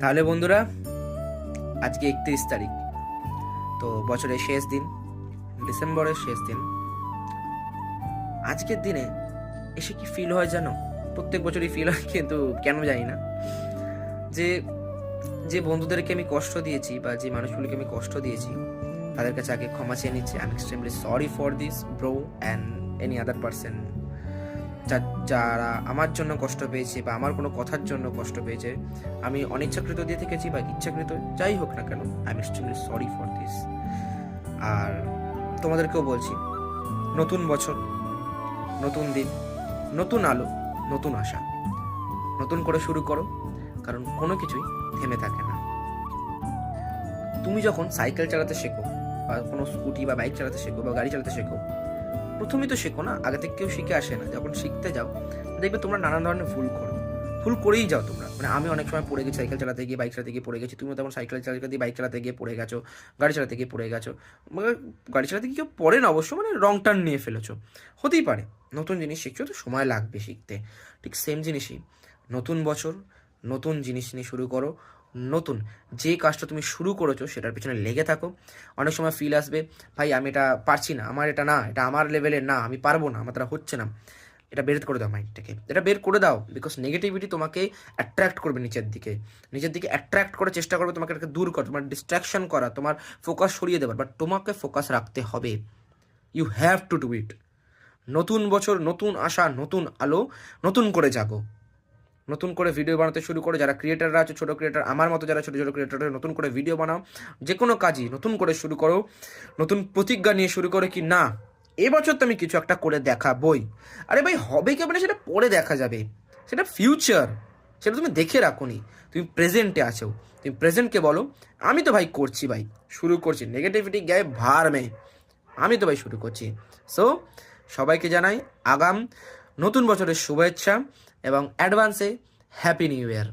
তাহলে বন্ধুরা, আজকে 31 তারিখ, তো বছরের শেষ দিন, ডিসেম্বরের শেষ দিন। আজকের দিনে এসে কি ফিল হয় জানো? প্রত্যেক বছরই ফিল হয়, কিন্তু কেন জানি না, যে যে বন্ধুদেরকে আমি কষ্ট দিয়েছি বা যে মানুষগুলোকে আমি কষ্ট দিয়েছি তাদের কাছে আগে ক্ষমা চেয়ে নিচ্ছি। I am extremely sorry for this bro and any other person যারা আমার জন্য কষ্ট পেয়েছে বা আমার কোনো কথার জন্য কষ্ট পেয়েছে। আমি অনিচ্ছাকৃত দিয়ে থেকেছি বা ইচ্ছাকৃত, যাই হোক না কেন, I am extremely sorry for this. আর তোমাদেরকেও বলছি, নতুন বছর, নতুন দিন, নতুন আলো, নতুন আশা, নতুন করে শুরু করো, কারণ কোনো কিছুই থেমে থাকে না। তুমি যখন সাইকেল চালাতে শেখো বা কোনো স্কুটি বা বাইক চালাতে শেখো বা গাড়ি চালাতে শেখো, প্রথমেই তো শেখো না, আগে থেকে কেউ শিখে আসে না। যখন শিখতে যাও দেখবে তোমরা নানান ধরনের ভুল করেই যাও তোমরা। মানে আমি অনেক সময় পড়ে গেছি সাইকেল চালাতে গিয়ে, বাইক চালাতে গিয়ে পড়ে গেছি। তুমিও তেমন সাইকেল চালাতে দিয়ে বাইক চালাতে গিয়ে পড়ে গেছো, গাড়ি চালাতে গিয়ে পড়ে গেছো। গাড়ি চালাতে গিয়ে কেউ পড়ে না অবশ্য, মানে রং টার্ন নিয়ে ফেলেছো, হতেই পারে। নতুন জিনিস শিখছো তো সময় লাগবে শিখতে, ঠিক সেম জিনিসই নতুন বছর, নতুন জিনিস নিয়ে শুরু করো। নতুন যে কাজটা তুমি শুরু করেছো সেটার পিছনে লেগে থাকো। অনেক সময় ফিল আসবে, ভাই আমি এটা পারছি না, আমার এটা না, এটা আমার লেভেলের না, আমি পারবো না, আমার দ্বারা হচ্ছে না। এটা বের করে দাও, মাইন্ডটাকে এটা বের করে দাও। বিকজ নেগেটিভিটি তোমাকে অ্যাট্রাক্ট করবে নিচের দিকে অ্যাট্রাক্ট করার চেষ্টা করবে, তোমাকে এটাকে দূর করা, তোমার ডিস্ট্রাকশন করা, তোমার ফোকাস সরিয়ে দেবার। বাট তোমাকে ফোকাস রাখতে হবে। You have to do it. নতুন বছর, নতুন আশা, নতুন আলো, নতুন করে জাগো। নতুন করে ভিডিও বানাতে শুরু করো। যারা ক্রিয়েটাররা আছে, ছোটো ক্রিয়েটার, আমার মতো যারা ছোটো ছোটো ক্রিয়েটার, নতুন করে ভিডিও বানাও। যে কোনো কাজই নতুন করে শুরু করো, নতুন প্রতিজ্ঞা নিয়ে শুরু করো কি না, এবছর তো আমি কিছু একটা করে দেখাবই। আরে ভাই, হবে কি মানে সেটা পরে দেখা যাবে, সেটা ফিউচার, সেটা তুমি দেখে রাখোনি। তুমি প্রেজেন্টে আছো, তুমি প্রেজেন্টকে বলো আমি তো ভাই করছি, ভাই শুরু করছি, নেগেটিভিটি গায়ে ভার মে, আমি তো ভাই শুরু করছি। সো সবাইকে জানাই আগাম নতুন বছরের শুভেচ্ছা এবং অ্যাডভান্সে হ্যাপি নিউ ইয়ার।